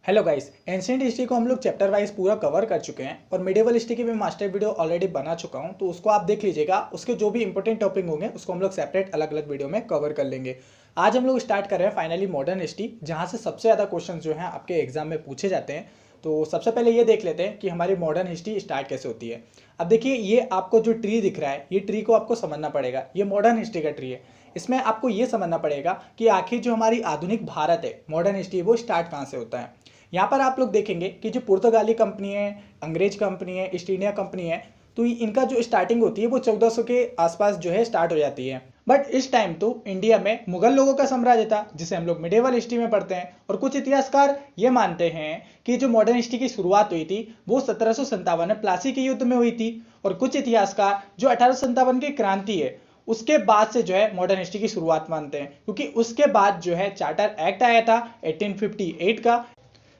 Hello guys, ancient history को हम लोग चैप्टर वाइज पूरा कवर कर चुके हैं और मिडिवल हिस्ट्री की भी मास्टर वीडियो ऑलरेडी बना चुका हूं, तो उसको आप देख लीजिएगा। उसके जो भी इंपॉर्टेंट टॉपिक होंगे उसको हम लोग सेपरेट अलग अलग वीडियो में कवर कर लेंगे। आज हम लोग स्टार्ट कर रहे हैं फाइनली मॉडर्न हिस्ट्री, जहां से सबसे ज़्यादा क्वेश्चन जो हैं आपके एग्जाम में पूछे जाते हैं। तो सबसे पहले ये देख लेते हैं कि हमारी मॉडर्न हिस्ट्री स्टार्ट कैसे होती है। अब देखिए, ये आपको जो ट्री दिख रहा है, ये ट्री को आपको समझना पड़ेगा। ये मॉडर्न हिस्ट्री का ट्री है। इसमें आपको ये समझना पड़ेगा कि आखिर जो हमारी आधुनिक भारत है, मॉडर्न हिस्ट्री, वो स्टार्ट कहाँ से होता है। यहाँ पर आप लोग देखेंगे कि जो पुर्तगाली कंपनी है, अंग्रेज कंपनी है, ईस्ट इंडिया कंपनी है, तो इनका जो स्टार्टिंग होती है वो 1400 के आसपास जो है स्टार्ट हो जाती है। बट इस टाइम तो इंडिया में मुगल लोगों का साम्राज्य था, जिसे हम लोग मिडिवल हिस्ट्री में पढ़ते हैं। और कुछ इतिहासकार ये मानते हैं कि जो मॉडर्न हिस्ट्री की शुरुआत हुई थी वो 1757 में प्लासी के युद्ध में हुई थी। और कुछ इतिहासकार जो 1857 की क्रांति है उसके बाद से जो है मॉडर्न हिस्ट्री की शुरुआत मानते हैं, क्योंकि उसके बाद जो है चार्टर एक्ट आया था 1858 का,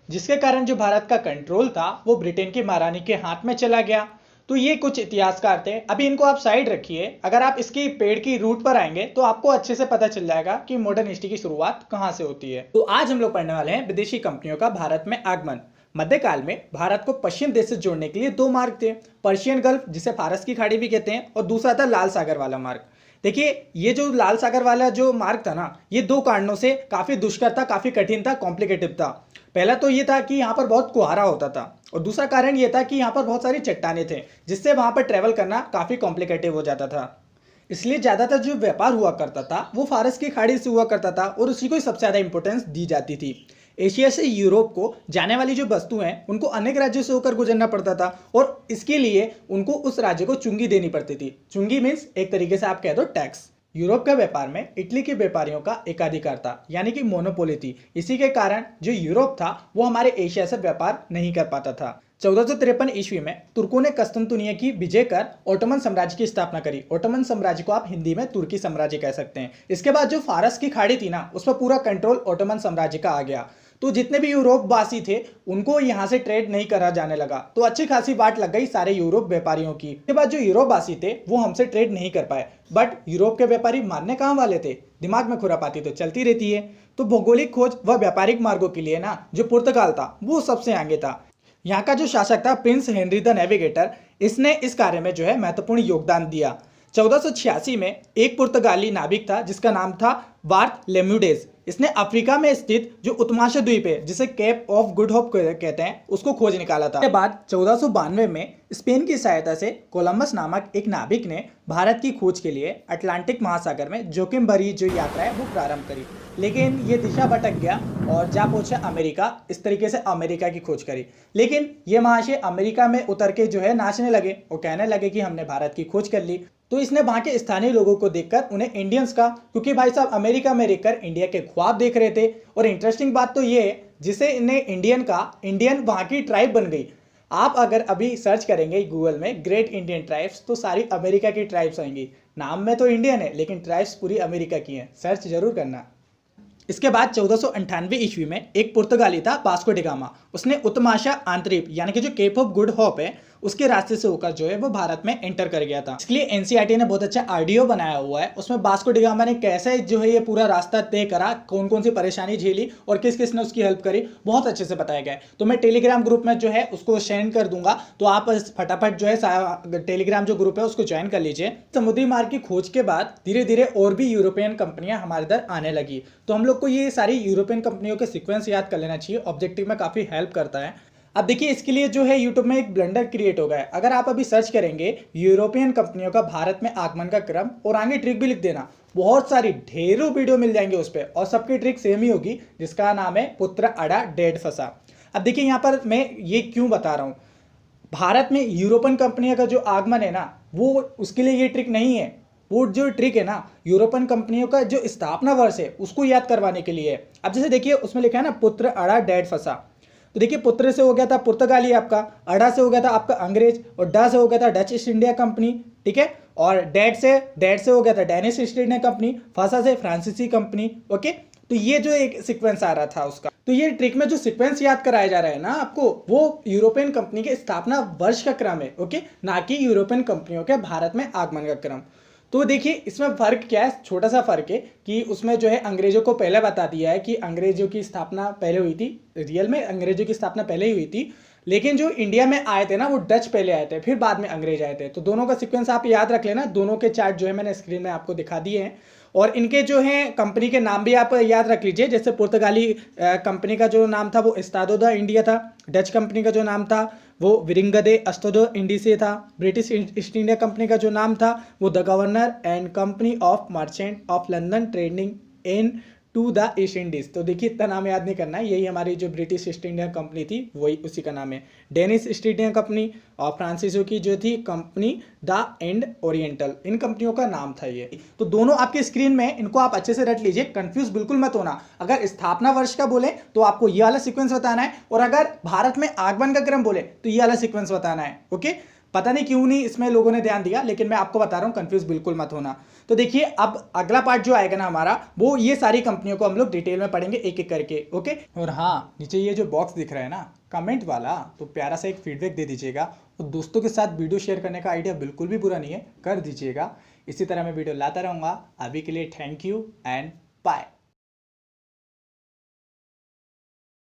जिसके कारण जो भारत का कंट्रोल था वो ब्रिटेन की महारानी के हाथ में चला गया। तो ये कुछ इतिहासकार थे। अभी इनको आप साइड रखिए। अगर आप इसकी पेड़ की रूट पर आएंगे तो आपको अच्छे से पता चल जाएगा कि मॉडर्न हिस्ट्री की शुरुआत कहां से होती है। तो आज हम लोग पढ़ने वाले हैं विदेशी कंपनियों का भारत में आगमन। मध्यकाल में भारत को पश्चिम देश से जोड़ने के लिए दो मार्ग थे, पर्शियन गल्फ, जिसे फारस की खाड़ी भी कहते हैं, और दूसरा था लाल सागर वाला मार्ग। देखिए, ये जो लाल सागर वाला जो मार्ग था ना, ये दो कारणों से काफी दुष्कर था, काफी कठिन था, कॉम्प्लिकेटेड था। पहला तो ये था कि यहाँ पर बहुत कुहारा होता था, और दूसरा कारण ये था कि यहाँ पर बहुत सारी चट्टाने थे, जिससे वहां पर ट्रेवल करना काफी कॉम्प्लिकेटेड हो जाता था। इसलिए ज्यादातर जो व्यापार हुआ करता था वो फारस की खाड़ी से हुआ करता था, और उसी को सबसे ज्यादा इंपॉर्टेंस दी जाती थी। एशिया से यूरोप को जाने वाली जो वस्तु हैं उनको अनेक राज्यों से होकर गुजरना पड़ता था, और इसके लिए उनको उस राज्य को चुंगी देनी पड़ती थी। चुंगी मीन्स एक तरीके से आप कह दो टैक्स। यूरोप के व्यापार में इटली के व्यापारियों का एकाधिकार था, यानी कि मोनोपोली थी। इसी के कारण जो यूरोप था वो हमारे एशिया से व्यापार नहीं कर पाता था। 1453 ईस्वी में तुर्कों ने कस्तुनतुनिया की विजय कर ओटोमन साम्राज्य की स्थापना करी। ओटोमन साम्राज्य को आप हिंदी में तुर्की साम्राज्य कह सकते हैं। इसके बाद जो फारस की खाड़ी थी ना, उस पर पूरा कंट्रोल ओटोमन साम्राज्य का आ गया। तो जितने भी यूरोप वासी थे उनको यहाँ से ट्रेड नहीं करा जाने लगा, तो अच्छी खासी बात लग गई सारे यूरोप व्यापारियों की। इसके बाद जो यूरोप वासी थे वो हमसे ट्रेड नहीं कर पाए, बट यूरोप के व्यापारी मानने कहाँ वाले थे, दिमाग में खुरापाती तो चलती रहती है। तो भौगोलिक खोज व व्यापारिक मार्गों के लिए ना जो पुर्तगाल था वो सबसे आगे था। यहाँ का जो शासक था प्रिंस हेनरी द नेविगेटर, इसने इस कार्य में जो है महत्वपूर्ण योगदान दिया। 1486 में एक पुर्तगाली नाविक था जिसका नाम था बार्थ लेम्यूडेज। इसने अफ्रीका में स्थित जो उत्तमाशा द्वीप है, जिसे केप ऑफ गुड होप कहते हैं, उसको खोज निकाला था। इसके बाद 1492 में स्पेन की सहायता से कोलंबस नामक एक नाविक ने भारत की खोज के लिए अटलांटिक महासागर में जोखिम भरी जो यात्रा है वो प्रारंभ करी, लेकिन ये दिशा भटक गया और जा पहुंचा अमेरिका। इस तरीके से अमेरिका की खोज करी, लेकिन ये महाशय अमेरिका में उतर के जो है नाचने लगे और कहने लगे कि हमने भारत की खोज कर ली। तो इसने वहां के स्थानीय लोगों को देखकर उन्हें इंडियंस का, क्योंकि भाई साहब अमेरिका में रहकर इंडिया के ख्वाब देख रहे थे। और इंटरेस्टिंग बात तो ये है, जिसे इन्हें इंडियन का, इंडियन वहां की ट्राइब बन गई। आप अगर अभी सर्च करेंगे गूगल में ग्रेट इंडियन ट्राइब्स, तो सारी अमेरिका की ट्राइब्स आएंगी। नाम में तो इंडियन है लेकिन ट्राइब्स पूरी अमेरिका की हैं, सर्च जरूर करना। इसके बाद 1498 ईस्वी में एक पुर्तगाली था वास्को डी गामा। उसने उत्तमाशा आंतरिक, यानी कि जो केप ऑफ गुड होप है, उसके रास्ते से होकर जो है वो भारत में एंटर कर गया था। इसलिए एनसीईआरटी ने बहुत अच्छा आरडीओ बनाया हुआ है। उसमें वास्को डी गामा ने कैसे जो है ये पूरा रास्ता तय करा, कौन कौन सी परेशानी झेली और किस किस ने उसकी हेल्प करी, बहुत अच्छे से बताया गया है। तो मैं टेलीग्राम ग्रुप में जो है उसको सेंड कर दूंगा, तो आप फटाफट जो है टेलीग्राम जो ग्रुप है उसको ज्वाइन कर लीजिए। समुद्री मार्ग की खोज के बाद धीरे धीरे और भी यूरोपियन कंपनियां हमारे इधर आने लगी। तो हम लोग को ये सारी यूरोपियन कंपनियों के सीक्वेंस याद कर लेना चाहिए, ऑब्जेक्टिव में काफी हेल्प करता है। अब देखिए, इसके लिए जो है यूट्यूब में एक ब्लंडर क्रिएट हो गया है। अगर आप अभी सर्च करेंगे यूरोपियन कंपनियों का भारत में आगमन का क्रम, और आगे ट्रिक भी लिख देना, बहुत सारी ढेरों वीडियो मिल जाएंगे उस पर, और सबकी ट्रिक सेम ही होगी, जिसका नाम है पुत्र अड़ा डेढ़ फंसा। अब देखिए, यहाँ पर मैं ये क्यों बता रहा हूँ, भारत में यूरोपियन कंपनियों का जो आगमन है ना, वो उसके लिए ये ट्रिक नहीं है। वो जो ट्रिक है ना, यूरोपियन कंपनियों का जो स्थापना वर्ष है उसको याद करवाने के लिए है। अब जैसे देखिए, उसमें लिखा है ना पुत्र अड़ा डेढ़ फंसा। तो देखिए, पुत्र से हो गया था पुर्तगाली आपका, अड़ा से हो गया था आपका अंग्रेज, और डा से हो गया था डच ईस्ट इंडिया कंपनी, ठीक है, और डेड से हो गया था Danish east India company, fossa से फ्रांसीसी कंपनी। ओके, तो ये जो एक सीक्वेंस आ रहा था उसका, तो ये ट्रिक में जो सीक्वेंस याद कराया जा रहा है ना आपको, वो यूरोपियन कंपनी के स्थापना वर्ष का क्रम है। ओके, ना कि यूरोपियन कंपनियों के भारत में आगमन का क्रम। तो देखिए इसमें फ़र्क क्या है, छोटा सा फ़र्क है कि उसमें जो है अंग्रेज़ों को पहले बता दिया है कि अंग्रेज़ों की स्थापना पहले हुई थी, रियल में अंग्रेज़ों की स्थापना पहले ही हुई थी, लेकिन जो इंडिया में आए थे ना वो डच पहले आए थे, फिर बाद में अंग्रेज आए थे। तो दोनों का सीक्वेंस आप याद रख लेना, दोनों के चार्ट जो है मैंने स्क्रीन में आपको दिखा दिए हैं। और इनके जो है कंपनी के नाम भी आप याद रख लीजिए, जैसे पुर्तगाली कंपनी का जो नाम था वो एस्तादो द इंडिया था, डच कंपनी का जो नाम था वो विरिंगदे अस्तोदो इंडिसे था, ब्रिटिश ईस्ट इंडिया कंपनी का जो नाम था वो the governor and company of merchant of London trading into the East Indies. तो देखिए इतना नाम याद नहीं करना है, यही हमारी जो ब्रिटिश ईस्ट इंडिया कंपनी थी वही उसी का नाम है। डेनिश ईस्ट इंडिया कंपनी और फ्रांसीसियों की जो थी कंपनी द एंड ओरिएंटल, इन कंपनियों का नाम था ये। तो दोनों आपकी स्क्रीन में, इनको आप अच्छे से रट लीजिए, कंफ्यूज बिल्कुल मत होना। अगर स्थापना वर्ष का बोले तो आपको ये वाला सीक्वेंस बताना है, और अगर भारत में आगमन का क्रम बोले तो ये वाला सीक्वेंस बताना है। ओके, पता नहीं क्यों नहीं इसमें लोगों ने ध्यान दिया, लेकिन मैं आपको बता रहा हूं, कंफ्यूज बिल्कुल मत होना। तो देखिए अब अगला पार्ट जो आएगा ना हमारा, वो ये सारी कंपनियों को हम लोग डिटेल में पढ़ेंगे एक एक करके। ओके, और हाँ, नीचे ये जो बॉक्स दिख रहा है ना कमेंट वाला, तो प्यारा सा एक फीडबैक दे दीजिएगा, और दोस्तों के साथ वीडियो शेयर करने का आइडिया बिल्कुल भी बुरा नहीं है, कर दीजिएगा। इसी तरह मैं वीडियो लाता रहूँगा। अभी के लिए थैंक यू एंड बाय।